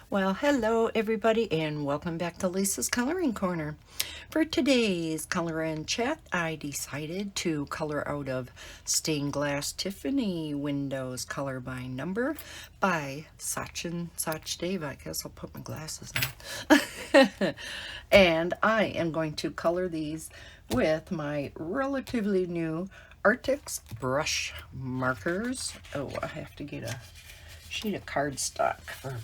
Well, hello everybody and welcome back to Lisa's Coloring Corner. For today's color and chat, I decided to color out of Stained Glass Tiffany Windows Color by Number by Sachin Sachdeva. I guess I'll put my glasses on. And I am going to color these with my relatively new Arttx brush markers. Oh, I have to get a sheet of cardstock for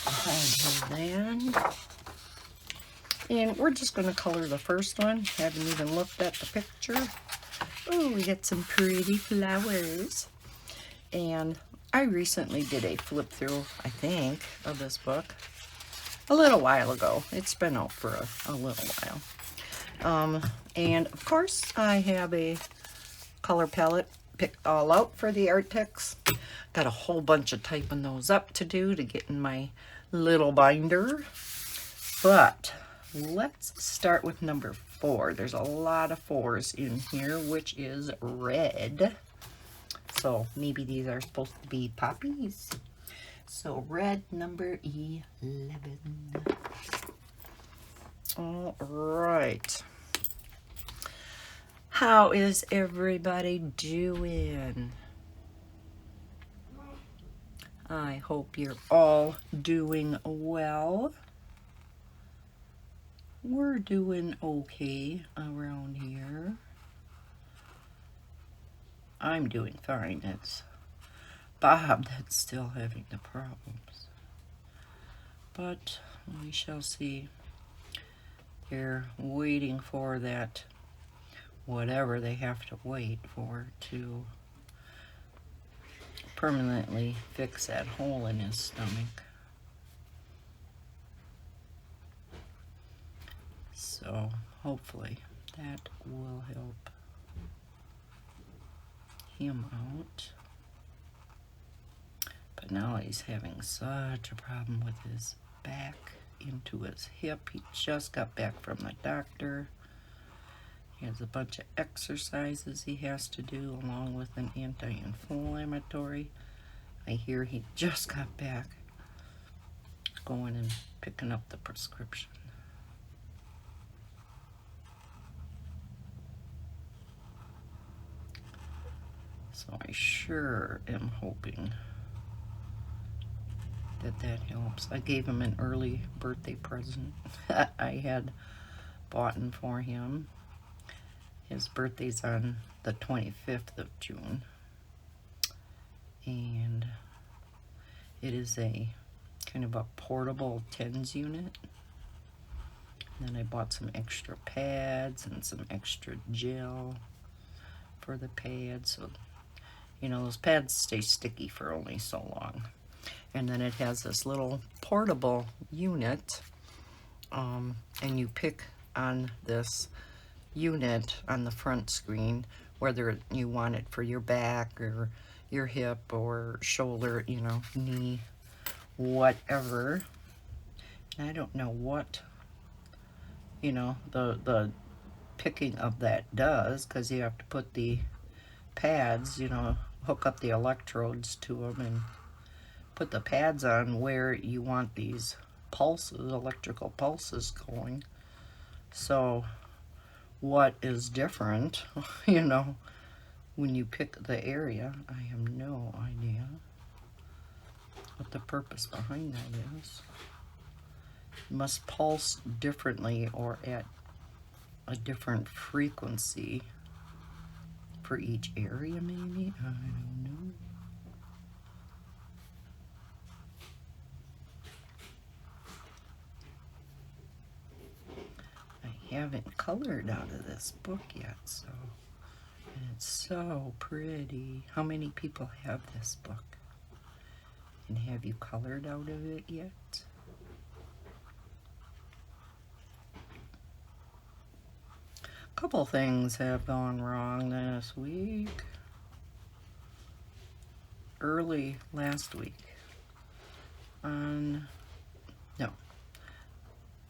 behind here then. And we're just going to color the first one. Haven't even looked at the picture. Oh, we got some pretty flowers. And I recently did a flip through, I think, of this book a little while ago. It's been out for a little while. And of course, I have a color palette picked all out for the Arttx. Got a whole bunch of typing those up to do to get in my little binder. But let's start with number 4. There's a lot of 4s in here, which is red. So maybe these are supposed to be poppies. So red number 11. All right. How is everybody doing? I hope you're all doing well. We're doing okay around here. I'm doing fine. It's Bob that's still having the problems. But we shall see. They're waiting for that, whatever they have to wait for, to permanently fix that hole in his stomach. So hopefully that will help him out. But now he's having such a problem with his back into his hip. He just got back from the doctor. He has a bunch of exercises he has to do along with an anti-inflammatory. I hear he just got back going and picking up the prescription. So I sure am hoping that helps. I gave him an early birthday present I had bought for him. His birthday's on the 25th of June. And it is a kind of a portable TENS unit. And then I bought some extra pads and some extra gel for the pads. So, you know, those pads stay sticky for only so long. And then it has this little portable unit. And you pick on this unit on the front screen whether you want it for your back or your hip or shoulder, you know, knee, whatever. I don't know what, you know, the picking of that does, because you have to put the pads, you know, hook up the electrodes to them and put the pads on where you want these pulses, electrical pulses going. So what is different, you know, when you pick the area, I have no idea what the purpose behind that is. It must pulse differently or at a different frequency for each area, maybe? I don't know. I haven't colored out of this book yet, so, and it's so pretty. How many people have this book? And have you colored out of it yet? A couple things have gone wrong this week. Early last week.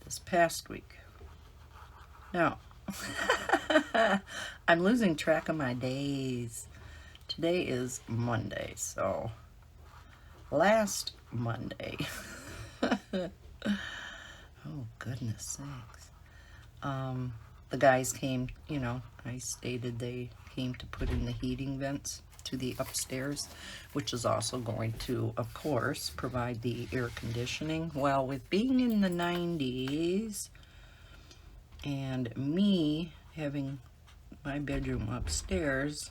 This past week. No. I'm losing track of my days. Today is Monday, so last Monday Oh, goodness sakes. The guys came, I stated they came to put in the heating vents to the upstairs, which is also going to, of course, provide the air conditioning. Well, with being in the 90s and me having my bedroom upstairs,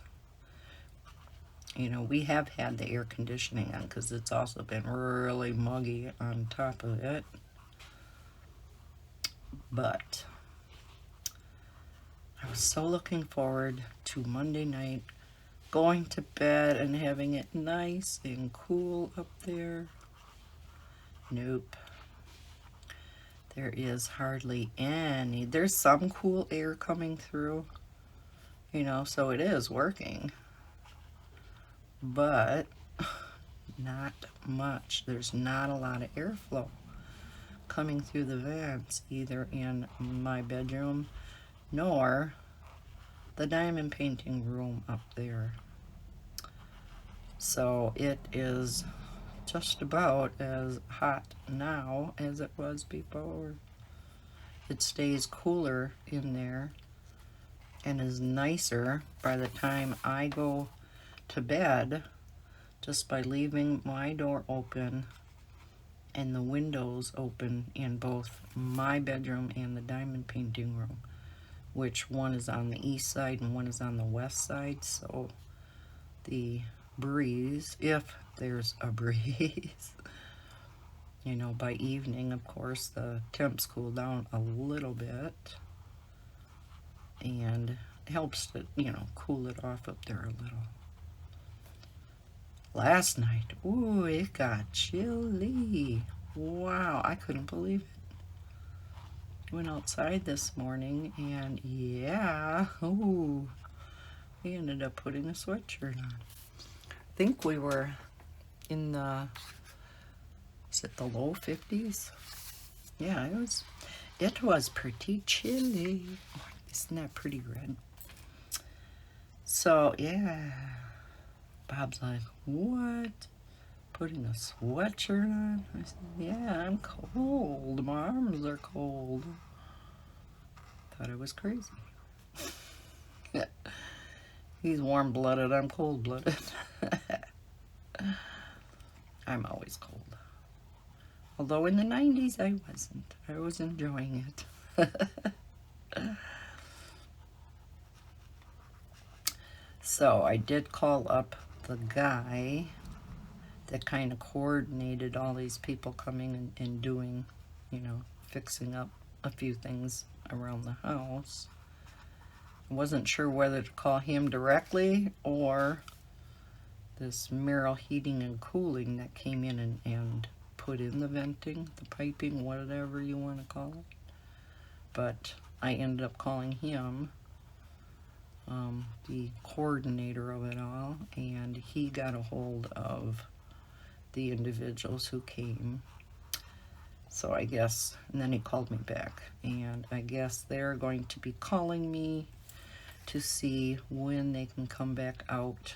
we have had the air conditioning on because it's also been really muggy on top of it. But I was so looking forward to Monday night, going to bed and having it nice and cool up there. Nope. There is hardly any. There's some cool air coming through, so it is working. But not much. There's not a lot of airflow coming through the vents, either in my bedroom nor the diamond painting room up there. So it is just about as hot now as it was before. It stays cooler in there and is nicer by the time I go to bed, just by leaving my door open and the windows open in both my bedroom and the diamond painting room, which one is on the east side and one is on the west side. So the breeze, if there's a breeze, by evening, of course, the temps cool down a little bit and helps to, cool it off up there a little. Last night, ooh, it got chilly. Wow, I couldn't believe it. Went outside this morning and yeah, ooh, we ended up putting a sweatshirt on. I think we were in the, is it the low 50s? Yeah, it was pretty chilly. Oh, isn't that pretty red? So yeah, Bob's like, what? Putting a sweatshirt on? I said, yeah, I'm cold. My arms are cold. Thought I was crazy. He's warm-blooded, I'm cold-blooded. I'm always cold. Although in the 90s I wasn't. I was enjoying it. So I did call up the guy that kind of coordinated all these people coming and doing, fixing up a few things around the house. I wasn't sure whether to call him directly or this Merrill Heating and Cooling that came in and put in the venting, the piping, whatever you want to call it. But I ended up calling him, the coordinator of it all, and he got a hold of the individuals who came. So I guess, and then he called me back, and I guess they're going to be calling me to see when they can come back out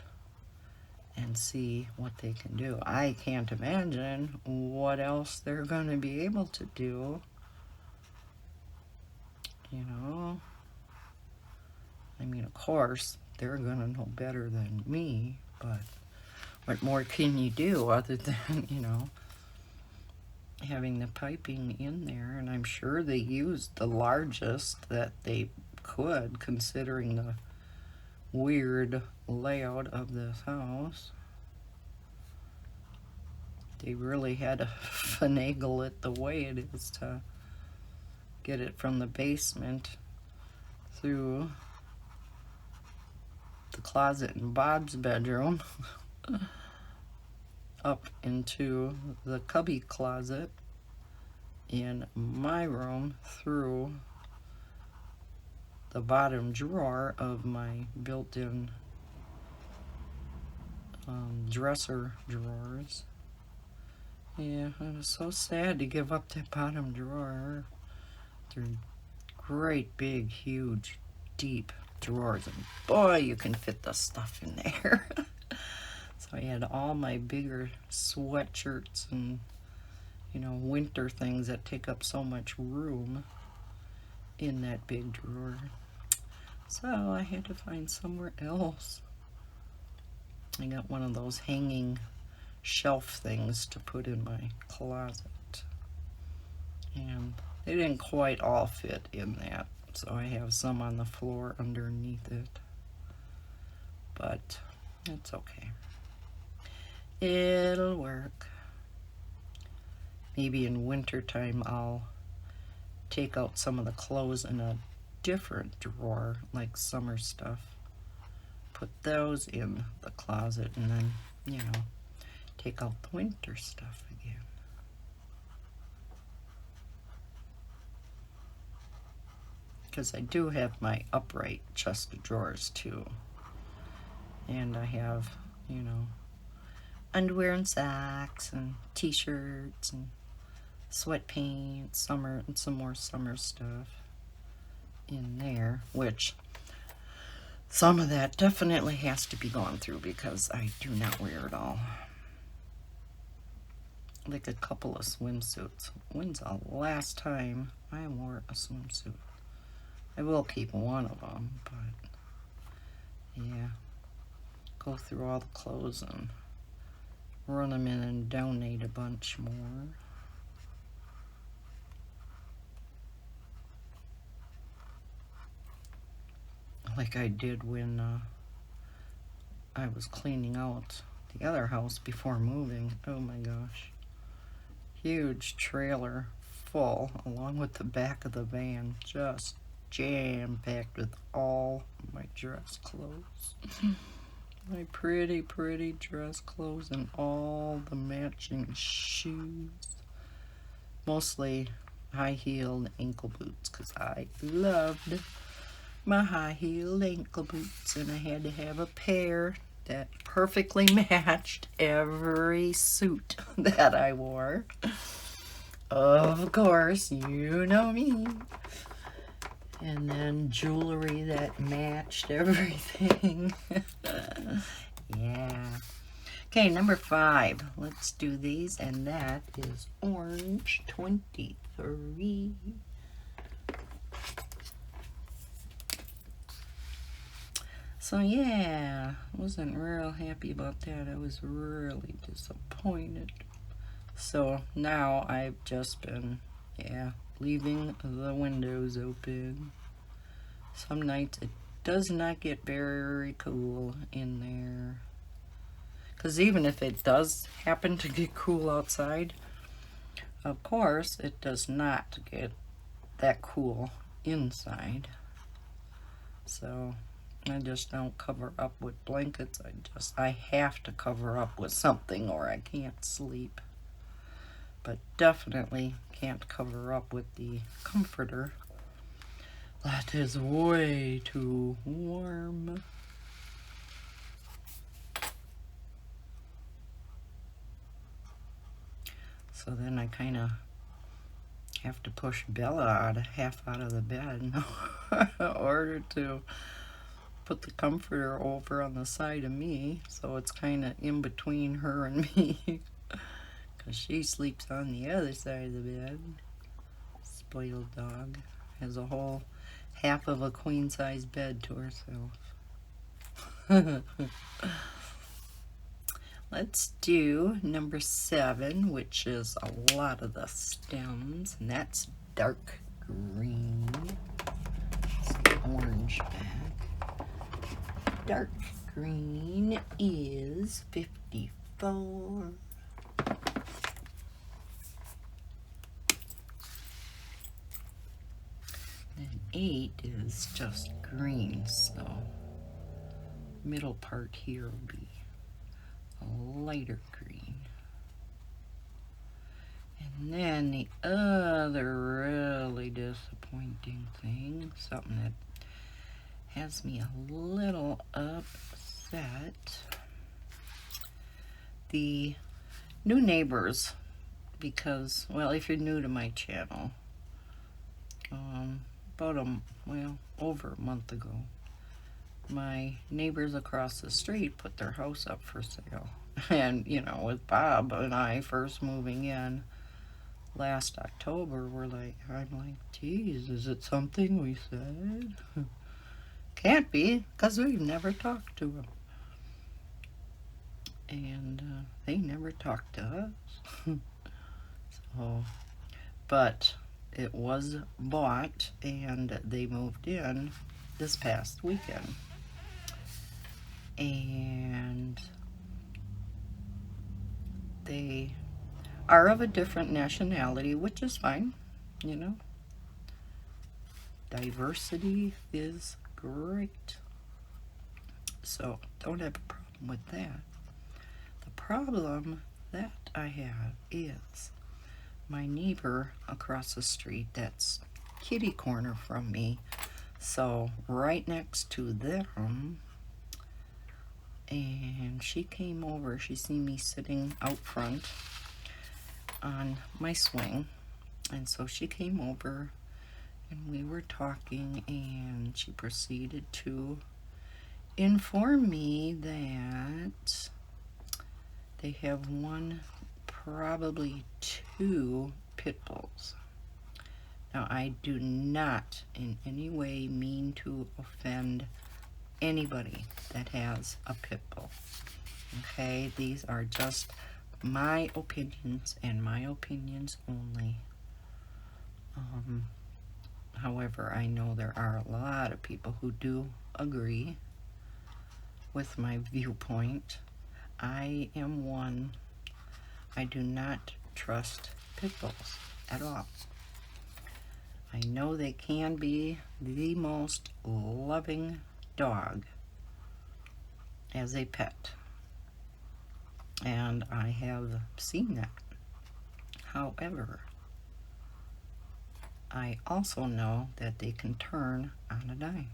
and see what they can do. I can't imagine what else they're going to be able to do. I mean, of course, they're going to know better than me, but what more can you do other than, having the piping in there? And I'm sure they used the largest that they could, considering the weird layout of this house. They really had to finagle it the way it is to get it from the basement through the closet in Bob's bedroom up into the cubby closet in my room, through the bottom drawer of my built-in dresser drawers. Yeah, it was so sad to give up that bottom drawer. They're great, big, huge, deep drawers, and boy, you can fit the stuff in there. So I had all my bigger sweatshirts and you know, winter things that take up so much room in that big drawer. So I had to find somewhere else. I got one of those hanging shelf things to put in my closet, and they didn't quite all fit in that, so I have some on the floor underneath it, but it's okay. It'll work. Maybe in wintertime I'll take out some of the clothes in a different drawer, like summer stuff, put those in the closet, and then, you know, take out the winter stuff again. Because I do have my upright chest of drawers too. And I have, you know, underwear and socks and t-shirts and sweatpants, summer, and some more summer stuff in there, which some of that definitely has to be gone through because I do not wear it all. Like a couple of swimsuits. When's the last time I wore a swimsuit? I will keep one of them, but yeah, go through all the clothes and run them in and donate a bunch more. Like I did when I was cleaning out the other house before moving. Oh my gosh. Huge trailer full, along with the back of the van, just jam-packed with all my dress clothes. My pretty, pretty dress clothes and all the matching shoes. Mostly high-heeled ankle boots, because I loved my high-heeled ankle boots, and I had to have a pair that perfectly matched every suit that I wore. Of course, you know me. And then jewelry that matched everything. Yeah. Okay, number 5. Let's do these, and that is orange 23. So yeah, wasn't real happy about that. I was really disappointed. So now I've just been, leaving the windows open. Some nights it does not get very cool in there. Because even if it does happen to get cool outside, of course it does not get that cool inside. So I just don't cover up with blankets. I have to cover up with something or I can't sleep. But definitely can't cover up with the comforter. That is way too warm. So then I kind of have to push Bella half out of the bed in order to put the comforter over on the side of me, so it's kind of in between her and me, because she sleeps on the other side of the bed. Spoiled dog. Has a whole half of a queen-size bed to herself. Let's do number 7, which is a lot of the stems, and that's dark green. It's the orange back. Dark green is 54. And 8 is just green, so middle part here will be a lighter green. And then the other really disappointing thing, something that has me a little upset. The new neighbors, because, well, if you're new to my channel, over a month ago, my neighbors across the street put their house up for sale. And, you know, with Bob and I first moving in, last October, I'm like, geez, is it something we said? Can't be, because we've never talked to them. And they never talked to us. So, but it was bought and they moved in this past weekend. And they are of a different nationality, which is fine, you know. Diversity is great. So, don't have a problem with that. The problem that I have is my neighbor across the street, that's kitty corner from me, so right next to them, and she came over, she seen me sitting out front on my swing, and so she came over and we were talking, and she proceeded to inform me that they have one, probably two pit bulls. Now, I do not in any way mean to offend anybody that has a pit bull. Okay, these are just my opinions and my opinions only. However, I know there are a lot of people who do agree with my viewpoint. I am one. I do not trust pit bulls at all. I know they can be the most loving dog as a pet, and I have seen that. However, I also know that they can turn on a dime.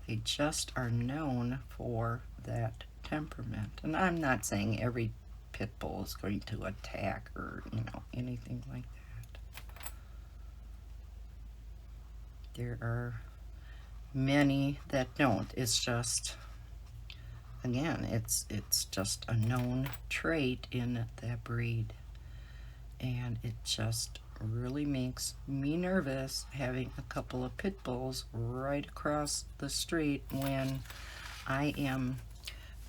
They just are known for that temperament. And I'm not saying every pit bull is going to attack or, anything like that. There are many that don't. It's just, again, it's just a known trait in that breed. And it just really makes me nervous having a couple of pit bulls right across the street when I am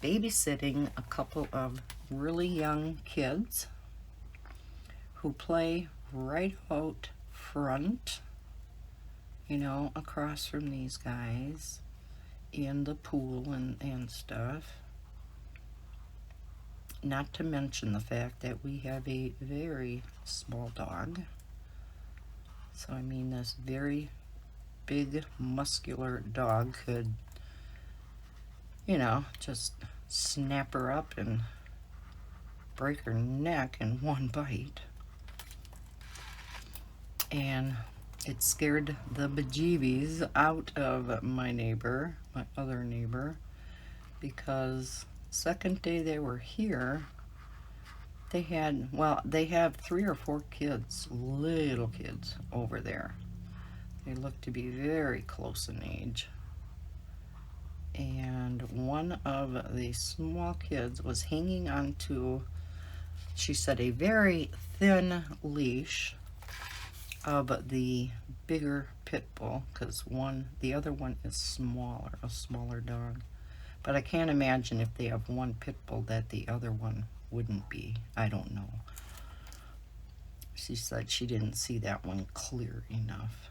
babysitting a couple of really young kids who play right out front, across from these guys in the pool and stuff. Not to mention the fact that we have a very small dog. So, this very big, muscular dog could, just snap her up and break her neck in one bite. And it scared the bejeebies out of my other neighbor, because second day they were here, they have 3 or 4 kids, little kids over there. They look to be very close in age. And one of the small kids was hanging onto, she said, a very thin leash of the bigger pit bull, because the other one is smaller, a smaller dog. But I can't imagine if they have one pit bull that the other one wouldn't be. I don't know. She said she didn't see that one clear enough.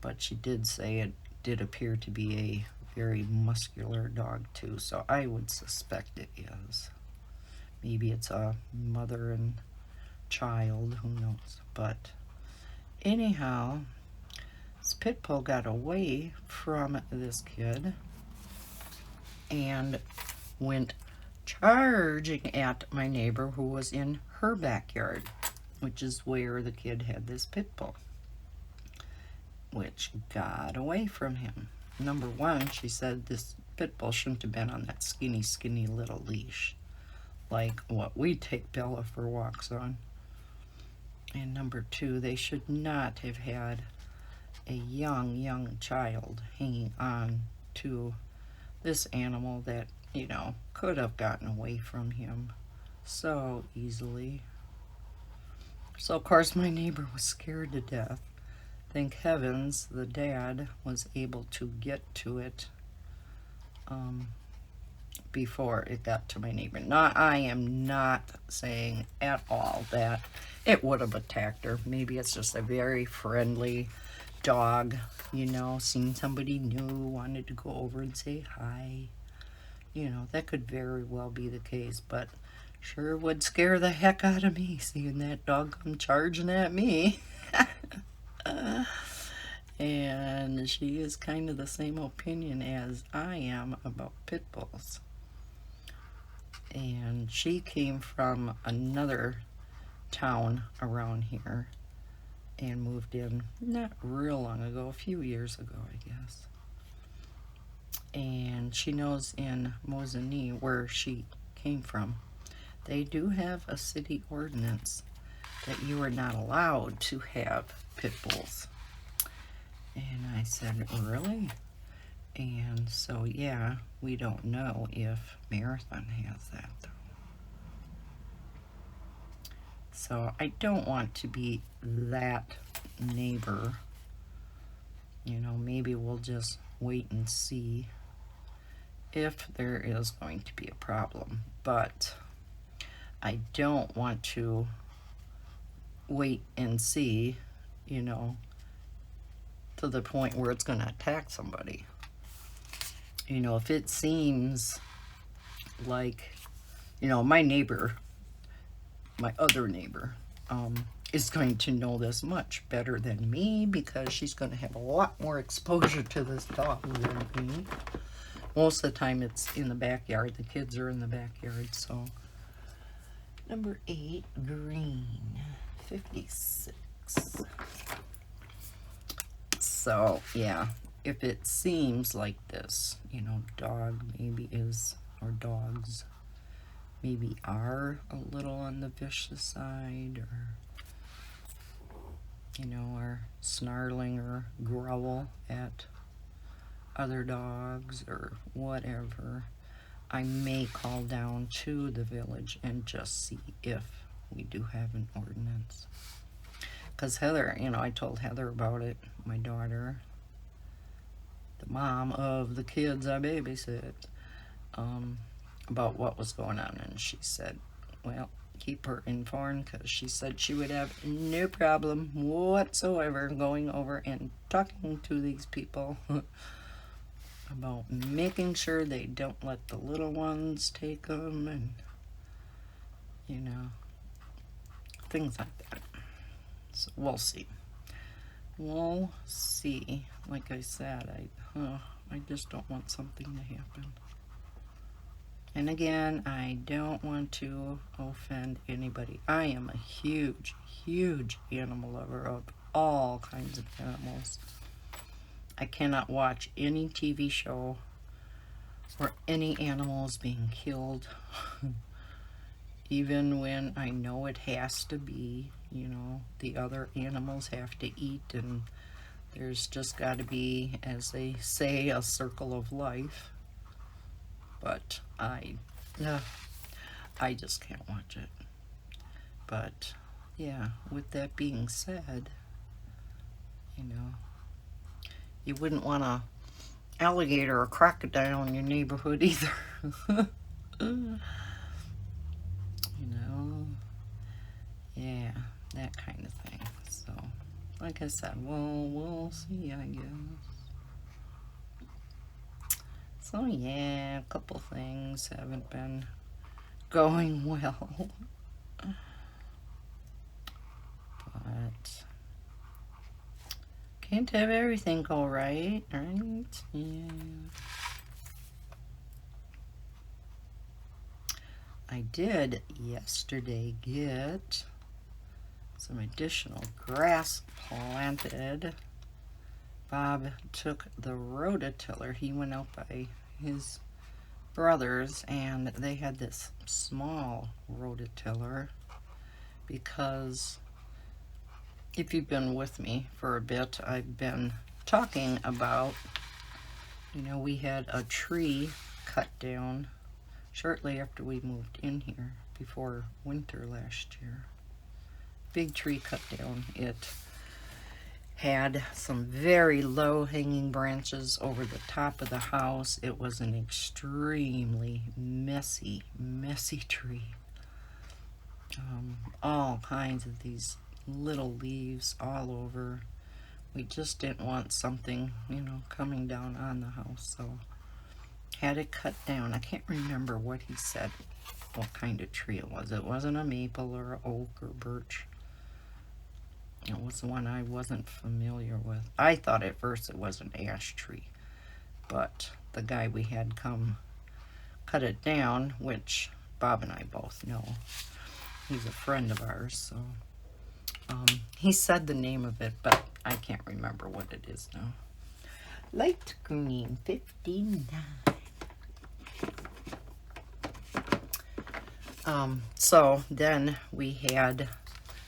But she did say it did appear to be a very muscular dog too, so I would suspect it is. Maybe it's a mother and child, who knows. But anyhow, this pit bull got away from this kid and went charging at my neighbor who was in her backyard, which is where the kid had this pit bull, which got away from him. Number one, she said this pit bull shouldn't have been on that skinny little leash, like what we take Bella for walks on. And number two, they should not have had a young child hanging on to this animal that, could have gotten away from him so easily. So, of course, my neighbor was scared to death. Thank heavens the dad was able to get to it before it got to my neighbor. Now, I am not saying at all that it would have attacked her. Maybe it's just a very friendly dog, you know, seen somebody new, wanted to go over and say hi. You know, that could very well be the case, but sure would scare the heck out of me seeing that dog come charging at me. And she is kind of the same opinion as I am about pit bulls. And she came from another town around here and moved in not real long ago, a few years ago, I guess. And she knows in Mosinee, where she came from, they do have a city ordinance that you are not allowed to have pit bulls. And I said, really? And so, yeah, we don't know if Marathon has that, though. So I don't want to be that neighbor. You know, maybe we'll just wait and see if there is going to be a problem. But I don't want to wait and see, you know, to the point where it's going to attack somebody. You know, if it seems like, you know, my neighbor, my other neighbor, is going to know this much better than me because she's going to have a lot more exposure to this dog than me. Most of the time it's in the backyard. The kids are in the backyard, so. Number 8, green, 56. So, yeah, if it seems like this, you know, dog maybe is, or dogs maybe are a little on the vicious side, or, you know, are snarling or growl at other dogs or whatever, I may call down to the village and just see if we do have an ordinance. Because Heather, you know, I told Heather about it, my daughter, the mom of the kids I babysit, about what was going on. And she said, well, keep her informed, because she said she would have no problem whatsoever going over and talking to these people about making sure they don't let the little ones take them, and, you know, things like that. So we'll see. We'll see. Like I said, I just don't want something to happen. And again, I don't want to offend anybody. I am a huge, huge animal lover of all kinds of animals. I cannot watch any TV show where any animal is being killed. Even when I know it has to be, you know, the other animals have to eat, and there's just got to be, as they say, a circle of life. But I just can't watch it. But yeah, with that being said, you know, you wouldn't want a alligator or crocodile in your neighborhood either. You know, yeah, that kind of thing. So, like I said, we'll see, I guess. So yeah, a couple things haven't been going well. But can't have everything go right? Yeah. I did yesterday get some additional grass planted. Bob took the rototiller. He went out by his brothers, and they had this small rototiller, because if you've been with me for a bit, I've been talking about, you know, we had a tree cut down shortly after we moved in here, before winter last year. big tree cut down. It had some very low hanging branches over the top of the house. It was an extremely messy tree. All kinds of these little leaves all over. We just didn't want something, you know, coming down on the house, so had it cut down. I can't remember what he said, what kind of tree it was. It wasn't a maple or an oak or birch. It was one I wasn't familiar with. I thought at first it was an ash tree, but the guy we had come cut it down, which Bob and I both know. He's a friend of ours, so he said the name of it, but I can't remember what it is now. Light green, 59. So then we had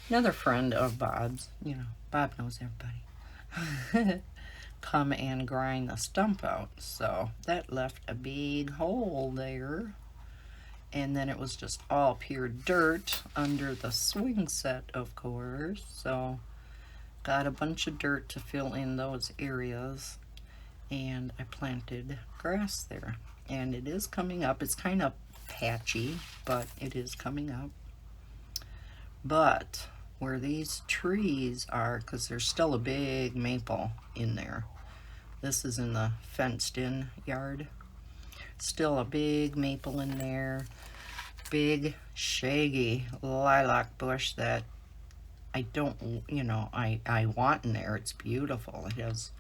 another friend of Bob's, you know, Bob knows everybody, come and grind the stump out. So that left a big hole there. And then it was just all pure dirt under the swing set, of course. So got a bunch of dirt to fill in those areas. And I planted grass there. And it is coming up. It's kind of patchy, but it is coming up. But where these trees are, because there's still a big maple in there. This is in the fenced-in yard. Still a big maple in there. Big, shaggy lilac bush that I don't, you know, I want in there. It's beautiful. It has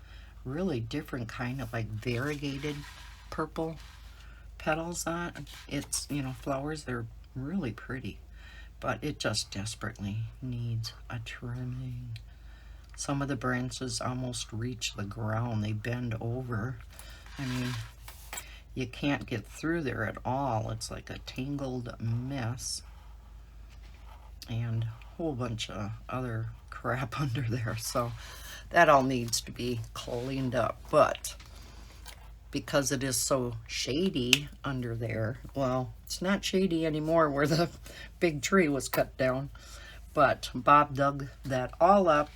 really different kind of like variegated purple petals on it. It's, you know, flowers. They're really pretty. But it just desperately needs a trimming. Some of the branches almost reach the ground. They bend over. I mean, you can't get through there at all. It's like a tangled mess. And a whole bunch of other crap under there. So that all needs to be cleaned up. But because it is so shady under there, well, it's not shady anymore where the big tree was cut down. But Bob dug that all up.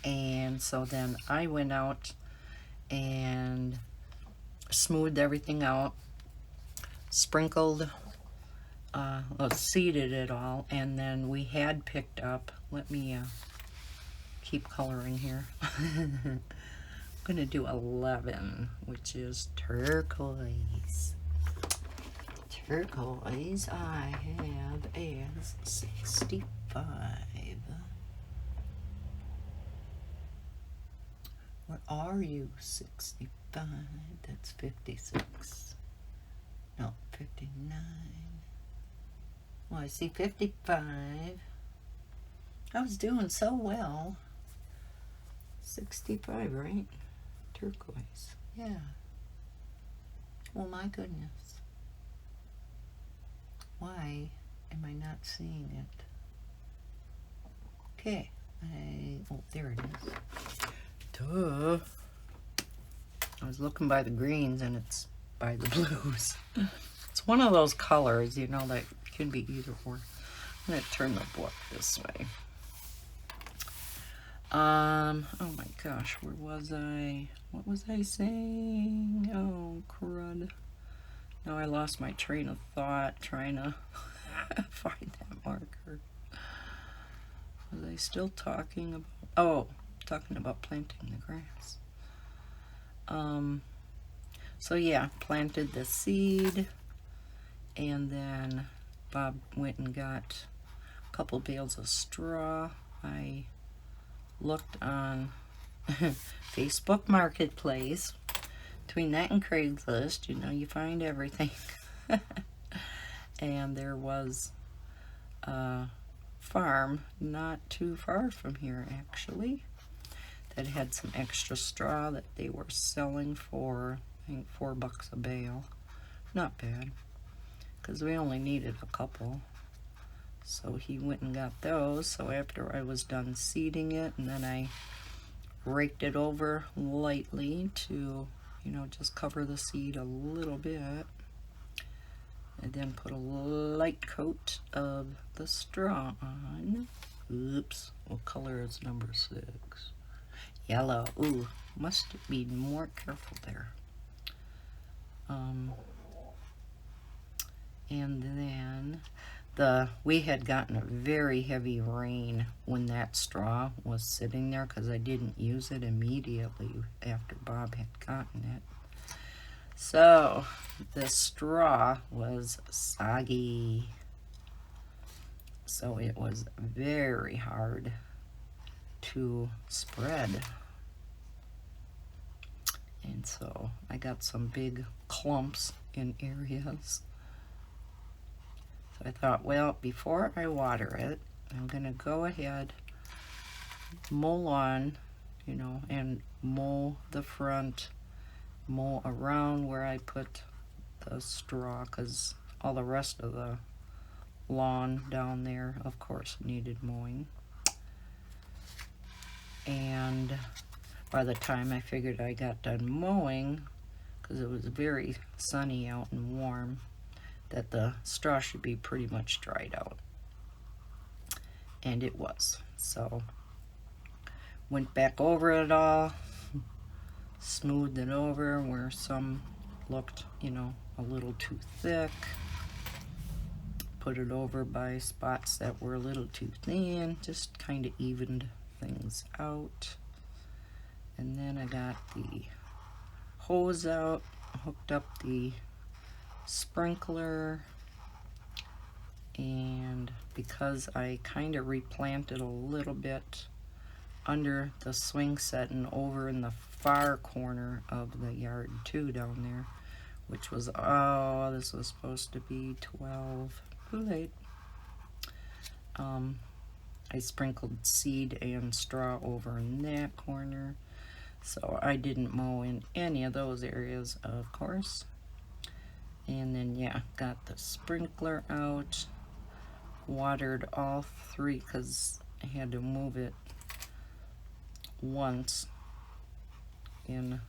And so then I went out and smoothed everything out, sprinkled, seeded it all, and then we had picked up, let me keep coloring here. I'm gonna do 11, which is turquoise. Turquoise I have as 65. What are you? 65. That's 56. No, 59. Well, I see 55. I was doing so well. 65, right? Turquoise. Yeah. Oh my goodness. Why am I not seeing it? Okay. Oh, there it is. Duh. I was looking by the greens and it's by the blues. It's one of those colors, you know, that can be either or. I'm going to turn the book this way. Oh my gosh, where was I? What was I saying? Oh, crud. Now I lost my train of thought trying to find that marker. Was I still talking about, oh, talking about planting the grass. So yeah, planted the seed, and then Bob went and got a couple bales of straw. I looked on Facebook Marketplace. Between that and Craigslist, you know, you find everything. And there was a farm not too far from here, actually, that had some extra straw that they were selling for, I think, $4 a bale. Not bad, because we only needed a couple. So he went and got those. So after I was done seeding it, and then I raked it over lightly to, you know, just cover the seed a little bit. And then put a light coat of the straw on. Oops, what color is number 6? Yellow. Ooh, must be more careful there. And then we had gotten a very heavy rain when that straw was sitting there because I didn't use it immediately after Bob had gotten it. So the straw was soggy. So it was very hard to spread. And so I got some big clumps in areas. So I thought, well, before I water it, I'm going to go ahead, mow on, and mow the front, mow around where I put the straw, because all the rest of the lawn down there, of course, needed mowing. And by the time I figured I got done mowing, because it was very sunny out and warm, that the straw should be pretty much dried out. And it was. So went back over it all, smoothed it over where some looked, a little too thick. Put it over by spots that were a little too thin, just kind of evened things out. And then I got the hose out, hooked up the sprinkler, and because I kind of replanted a little bit under the swing set and over in the far corner of the yard too down there, which was, this was supposed to be 12, too late. I sprinkled seed and straw over in that corner, so I didn't mow in any of those areas, of course. And then, yeah, got the sprinkler out, watered all 3 because I had to move it once in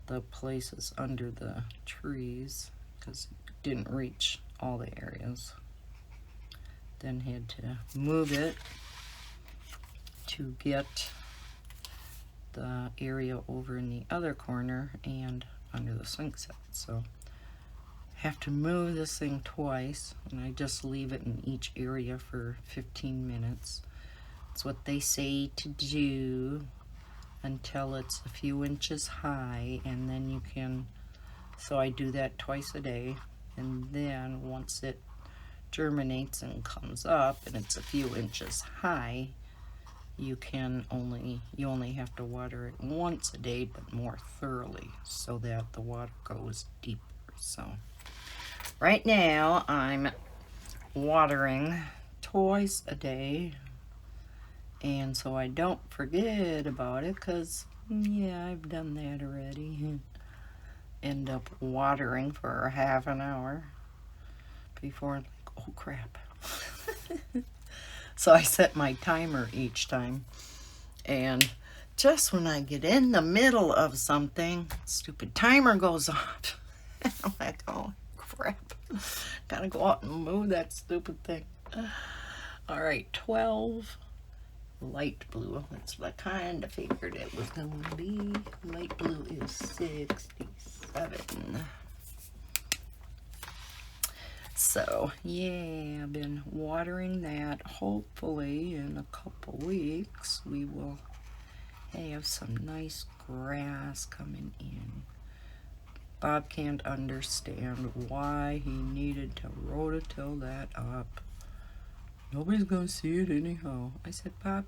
the places under the trees because it didn't reach all the areas. Then had to move it to get the area over in the other corner and under the swing set. So have to move this thing twice, and I just leave it in each area for 15 minutes. It's what they say to do until it's a few inches high, and then you can, so I do that twice a day, and then once it germinates and comes up and it's a few inches high, you only have to water it once a day, but more thoroughly so that the water goes deeper. So right now I'm watering twice a day, and so I don't forget about it, because yeah, I've done that already. End up watering for half an hour before I'm like, oh crap. So I set my timer each time, and just when I get in the middle of something, stupid timer goes off. I'm like, oh crap, gotta go out and move that stupid thing. All right, 12 light blue. That's what I kind of figured it was going to be. Light blue is 67. So yeah, I've been watering that. Hopefully in a couple weeks we will have some nice grass coming in. Bob can't understand why he needed to rototill that up. Nobody's gonna see it anyhow. I said, Bob,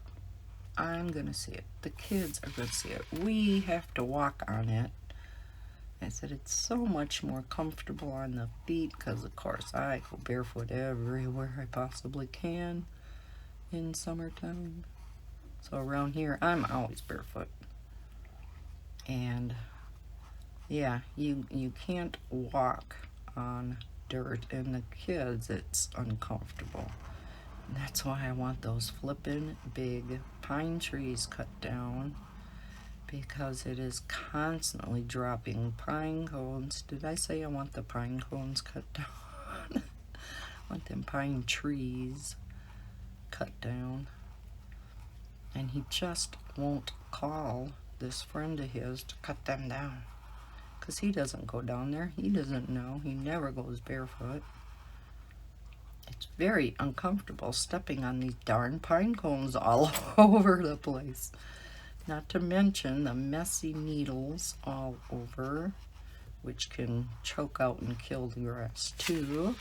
I'm gonna see it. The kids are gonna see it. We have to walk on it. I said, it's so much more comfortable on the feet because, of course, I go barefoot everywhere I possibly can in summertime. So around here, I'm always barefoot. And yeah, you can't walk on dirt, and the kids, it's uncomfortable. And that's why I want those flippin' big pine trees cut down, because it is constantly dropping pine cones. Did I say I want the pine cones cut down? I want them pine trees cut down. and he just won't call this friend of his to cut them down. Because he doesn't go down there. He doesn't know. He never goes barefoot. It's very uncomfortable stepping on these darn pine cones all over the place. Not to mention the messy needles all over, which can choke out and kill the grass too.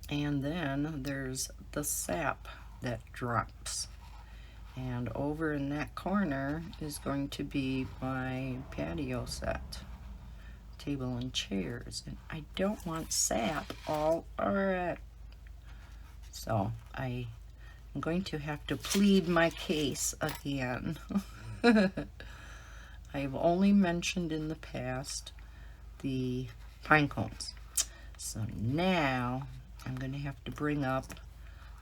And then there's the sap that drops. And over in that corner is going to be my patio set, table and chairs. And I don't want sap all over it. So I'm going to have to plead my case again. I've only mentioned in the past the pine cones. So now I'm going to have to bring up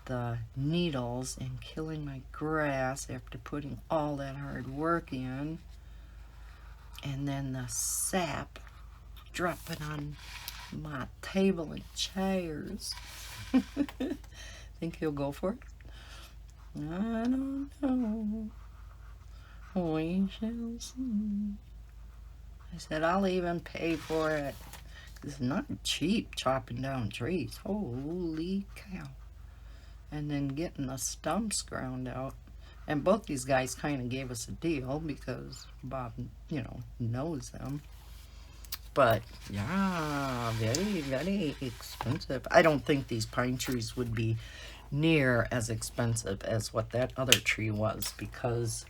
the needles and killing my grass after putting all that hard work in, and then the sap dropping on my table and chairs. Think he'll go for it? I don't know. We shall see. I said I'll even pay for it. It's not cheap chopping down trees. Holy cow. And then getting the stumps ground out. And both these guys kind of gave us a deal because Bob, knows them. But, yeah, very, very expensive. I don't think these pine trees would be near as expensive as what that other tree was, because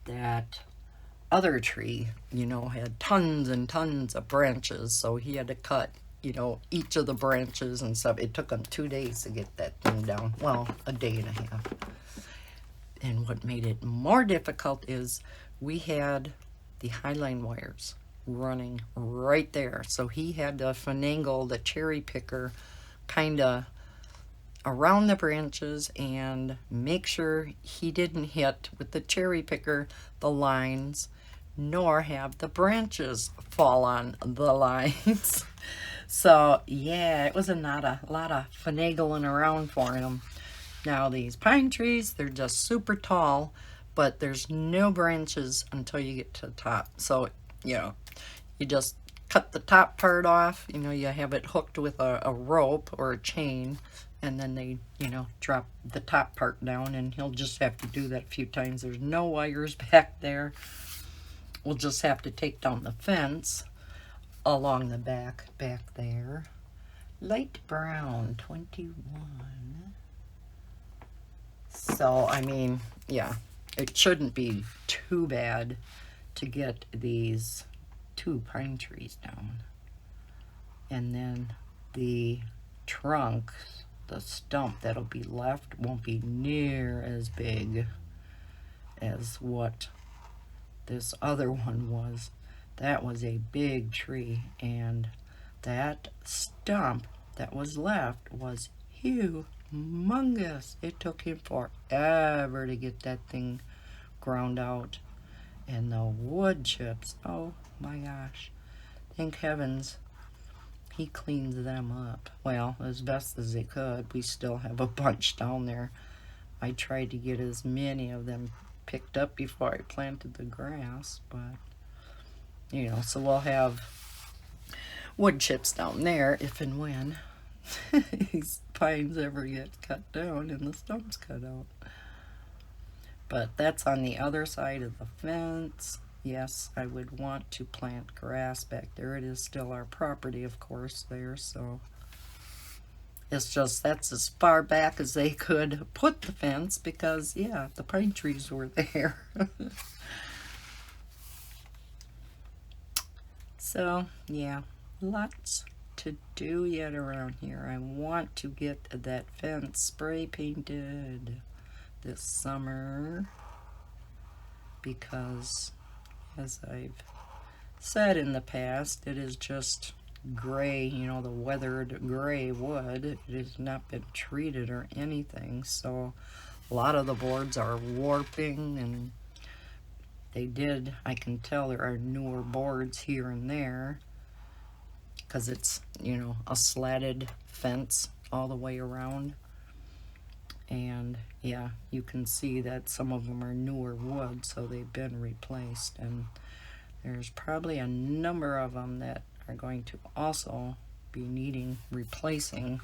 that other tree, had tons and tons of branches, so he had to cut each of the branches and stuff. It took him 2 days to get that thing down. Well, a day and a half. And what made it more difficult is we had the highline wires running right there. So he had to finagle the cherry picker kind of around the branches and make sure he didn't hit with the cherry picker the lines, nor have the branches fall on the lines. So, yeah, it was a lot of finagling around for him. Now, these pine trees, they're just super tall, but there's no branches until you get to the top. So, you just cut the top part off. You have it hooked with a rope or a chain, and then they, drop the top part down, and he'll just have to do that a few times. There's no wires back there. We'll just have to take down the fence along the back there. Light brown, 21. So, yeah, it shouldn't be too bad to get these 2 pine trees down. And then the trunk, the stump that'll be left, won't be near as big as what this other one was. That was a big tree, and that stump that was left was humongous. It took him forever to get that thing ground out. And the wood chips, oh my gosh. Thank heavens he cleans them up. Well, as best as he could. We still have a bunch down there. I tried to get as many of them picked up before I planted the grass, but so we'll have wood chips down there if and when these pines ever get cut down and the stumps cut out. But that's on the other side of the fence. Yes, I would want to plant grass back there. It is still our property, of course, there, so it's just that's as far back as they could put the fence because, yeah, the pine trees were there. So, yeah, lots to do yet around here. I want to get that fence spray painted this summer because, as I've said in the past, it is just gray, the weathered gray wood. It has not been treated or anything, so a lot of the boards are warping, and I can tell there are newer boards here and there because it's, a slatted fence all the way around. And yeah, you can see that some of them are newer wood, so they've been replaced. And there's probably a number of them that are going to also be needing replacing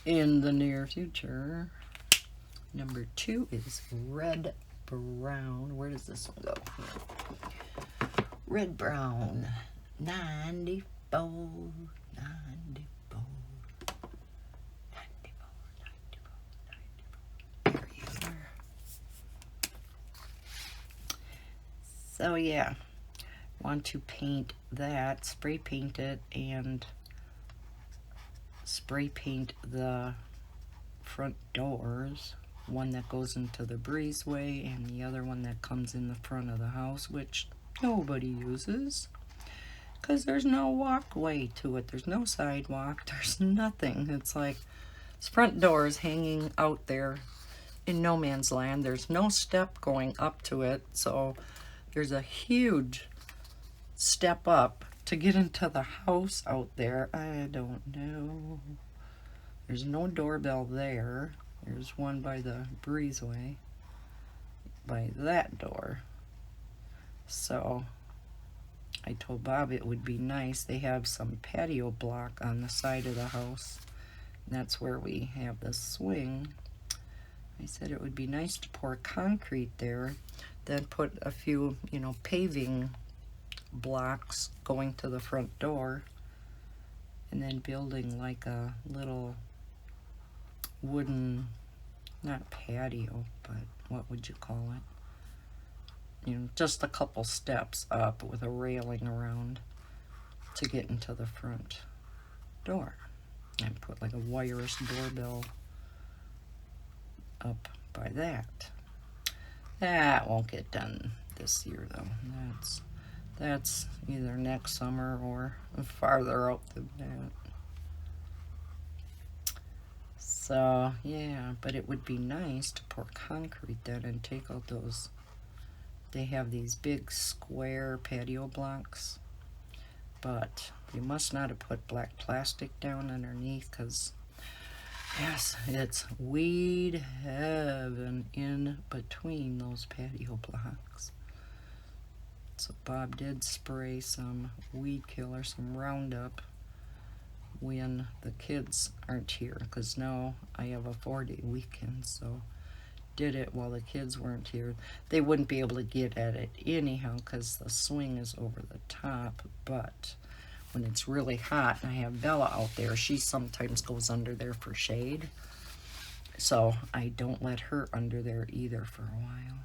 in the near future. Number 2 is red brown. Where does this one go? Here. Red brown 94 94 There you are. So yeah, want to paint that, spray paint it, and spray paint the front doors. One that goes into the breezeway and the other one that comes in the front of the house, which nobody uses because there's no walkway to it. There's no sidewalk. There's nothing. It's like this front door is hanging out there in no man's land. There's no step going up to it, so there's a huge step up to get into the house out there. I don't know. There's no doorbell there. There's one by the breezeway, by that door. So I told Bob it would be nice. They have some patio block on the side of the house. And that's where we have the swing. I said it would be nice to pour concrete there, then put a few, paving blocks going to the front door, and then building like a little wooden, not patio, but what would you call it? Just a couple steps up with a railing around to get into the front door. And put like a wireless doorbell up by that. That won't get done this year though. That's either next summer or farther out than that. So yeah, but it would be nice to pour concrete then and take out those. They have these big square patio blocks, but you must not have put black plastic down underneath because, yes, it's weed heaven in between those patio blocks. So Bob did spray some weed killer, some Roundup, when the kids aren't here, because now I have a 4-day weekend, so did it while the kids weren't here. They wouldn't be able to get at it anyhow because the swing is over the top, but when it's really hot and I have Bella out there, she sometimes goes under there for shade, so I don't let her under there either for a while.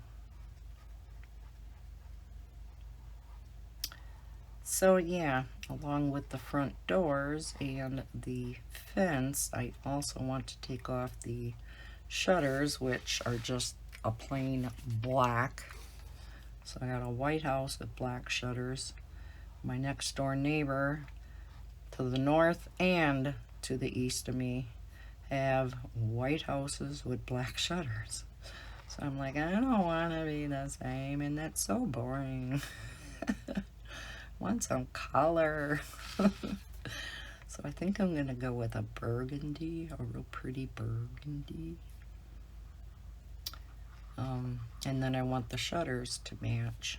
So yeah, along with the front doors and the fence, I also want to take off the shutters, which are just a plain black. So I got a white house with black shutters. My next door neighbor to the north and to the east of me have white houses with black shutters. So I'm like, I don't want to be the same, and that's so boring. Want some color. So I think I'm gonna go with a burgundy, a real pretty burgundy. And then I want the shutters to match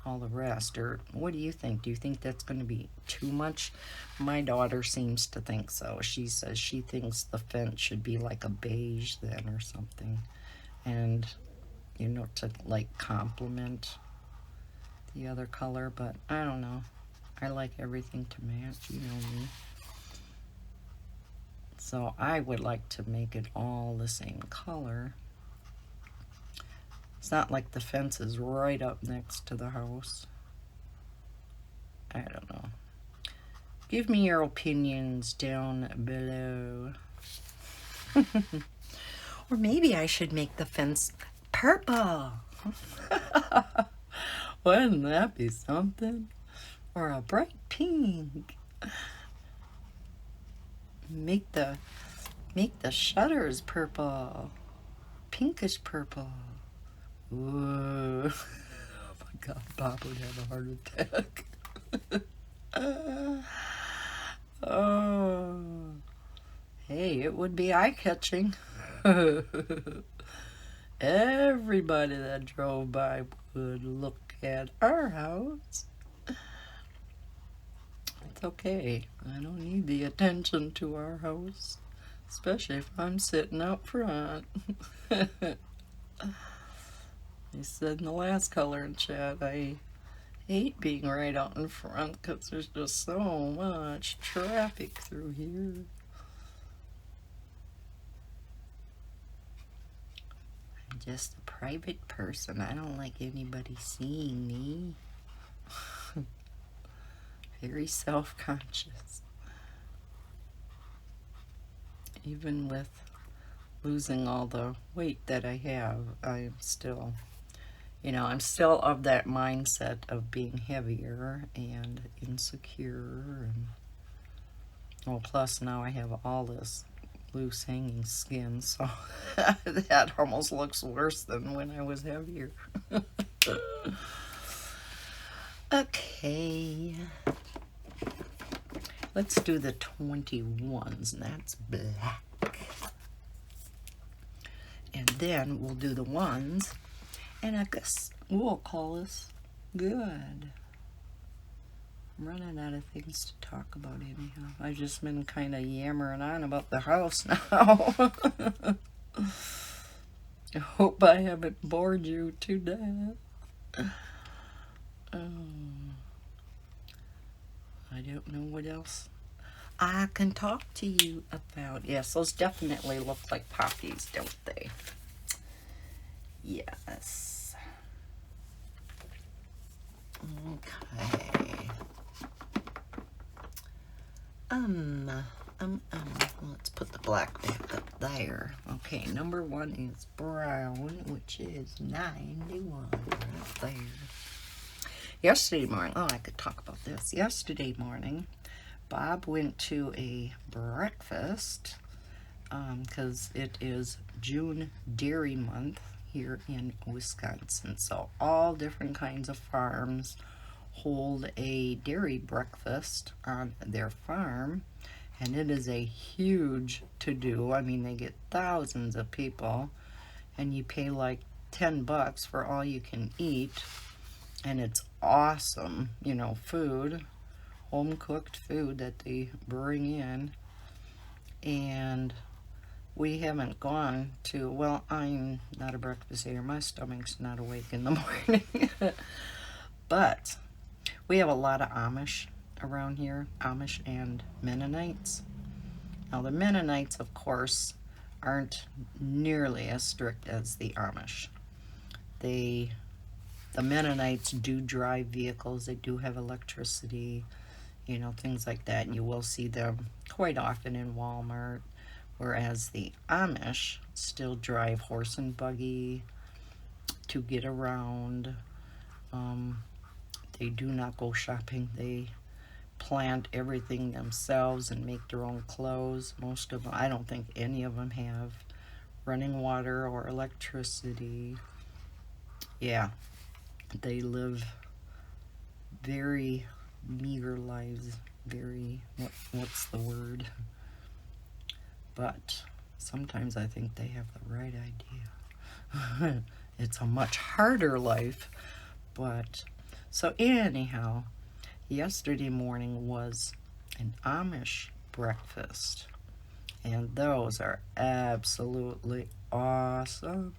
all the rest. Or what do you think? Do you think that's going to be too much? My daughter seems to think so. She says she thinks the fence should be like a beige then or something. And, to like complement the other color. But I don't know. I like everything to match, you know me. So I would like to make it all the same color. It's not like the fence is right up next to the house. I don't know. Give me your opinions down below. Or maybe I should make the fence purple. Wouldn't that be something? Or a bright pink. Make the shutters purple. Pinkish purple. Ooh. Oh my God, Bob would have a heart attack. Oh. Hey, it would be eye-catching. Everybody that drove by would look at our house. It's okay. I don't need the attention to our house, especially if I'm sitting out front. I said in the last coloring chat, I hate being right out in front because there's just so much traffic through here. I'm just a private person. I don't like anybody seeing me. Very self-conscious. Even with losing all the weight that I have, I'm still, I'm still of that mindset of being heavier and insecure. And, well, plus now I have all this loose hanging skin, so that almost looks worse than when I was heavier. Okay. Let's do the 21s, and that's black. And then we'll do the ones, and I guess we'll call this good. I'm running out of things to talk about anyhow. I've just been kind of yammering on about the house now. I hope I haven't bored you to death. I don't know what else I can talk to you about. Yes, those definitely look like poppies, don't they? Yes. Okay. Let's put the black back up there. Okay, number 1 is brown, which is 91 right there. Yesterday morning, I could talk about this. Yesterday morning, Bob went to a breakfast because it is June Dairy Month here in Wisconsin. So all different kinds of farms hold a dairy breakfast on their farm, and it is a huge to-do. I mean, they get thousands of people, and you pay like $10 for all you can eat, and it's awesome, food, home-cooked food that they bring in. And we haven't gone to, well, I'm not a breakfast eater. My stomach's not awake in the morning. But we have a lot of Amish around here, Amish and Mennonites. Now, the Mennonites, of course, aren't nearly as strict as the Amish. The Mennonites do drive vehicles. They do have electricity, things like that. And you will see them quite often in Walmart. Whereas the Amish still drive horse and buggy to get around. They do not go shopping. They plant everything themselves and make their own clothes. Most of them, I don't think any of them have running water or electricity. Yeah, they live very meager lives. Very, what's the word? But sometimes I think they have the right idea. It's a much harder life. But, so anyhow, yesterday morning was an Amish breakfast. And those are absolutely awesome.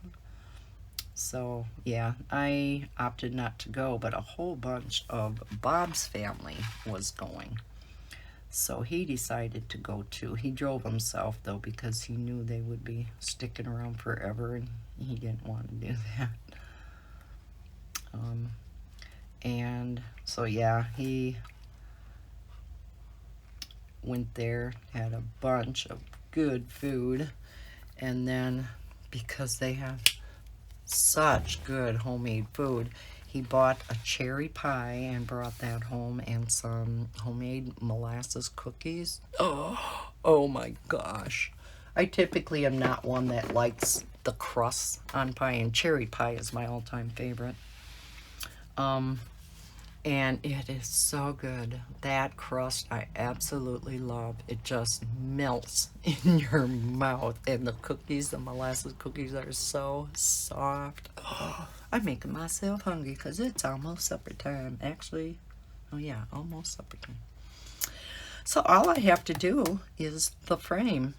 So, yeah, I opted not to go, but a whole bunch of Bob's family was going. So he decided to go too. He drove himself, though, because he knew they would be sticking around forever, and he didn't want to do that. And so, yeah, he went there, had a bunch of good food, and then because they have such good homemade food, he bought a cherry pie and brought that home, and some homemade molasses cookies. Oh my gosh. I typically am not one that likes the crust on pie, and cherry pie is my all-time favorite. and it is so good. That crust I absolutely love. It just melts in your mouth, and the cookies, the molasses cookies, are so soft. Oh, I'm making myself hungry because it's almost supper time. Actually, oh yeah, almost supper time. So all I have to do is the frame,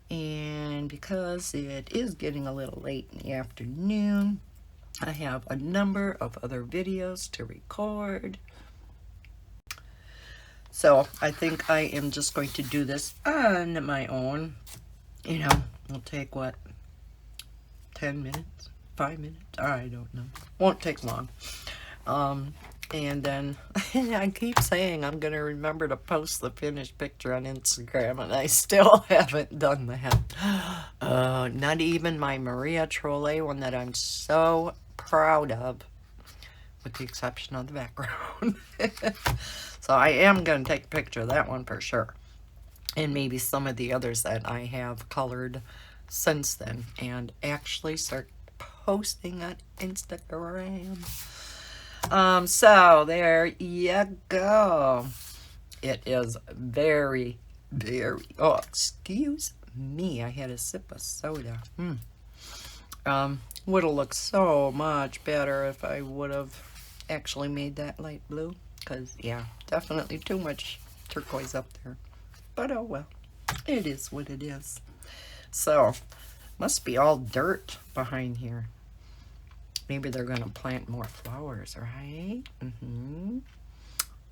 and because it is getting a little late in the afternoon, I have a number of other videos to record. So I think I am just going to do this on my own. You know, it'll take what, 10 minutes, 5 minutes? I don't know. Won't take long. And then I keep saying I'm going to remember to post the finished picture on Instagram, and I still haven't done that. Not even my Maria Trolle one that I'm so proud of, with the exception of the background. So I am going to take a picture of that one for sure. And maybe some of the others that I have colored since then, and actually start posting on Instagram. So there you go. It is very, very, oh, excuse me, I had a sip of soda. Would have looked so much better if I would have actually made that light blue, because yeah, definitely too much turquoise up there. But oh well, it is what it is. So, must be all dirt behind here. Maybe they're going to plant more flowers, right?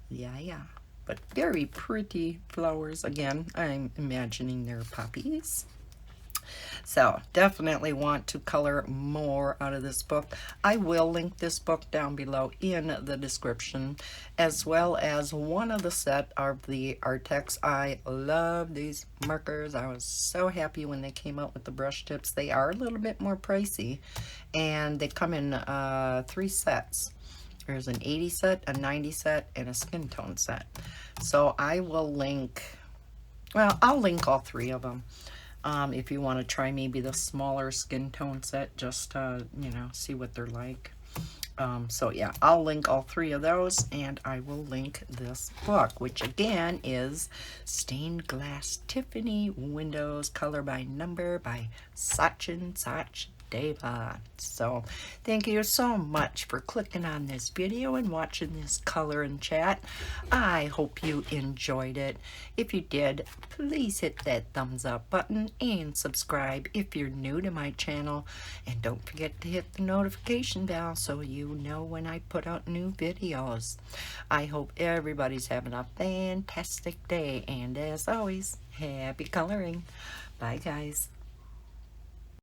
Yeah. But very pretty flowers. Again, I'm imagining they're poppies. So definitely want to color more out of this book. I will link this book down below in the description, as well as one of the set of the Arttx. I love these markers. I was so happy when they came out with the brush tips. They are a little bit more pricey, and they come in 3 sets. There's an 80 set, a 90 set, and a skin tone set. So I will link, well, I'll link all 3 of them. If you want to try maybe the smaller skin tone set, just to, you know, see what they're like. So yeah, I'll link all 3 of those, and I will link this book, which again is Stained Glass Tiffany Windows, Color by Number by Sachin Sachdeva. So thank you so much for clicking on this video and watching this color and chat. I hope you enjoyed it. If you did, please hit that thumbs up button and subscribe if you're new to my channel, and don't forget to hit the notification bell so you know when I put out new videos. I hope everybody's having a fantastic day, and as always, happy coloring. Bye guys.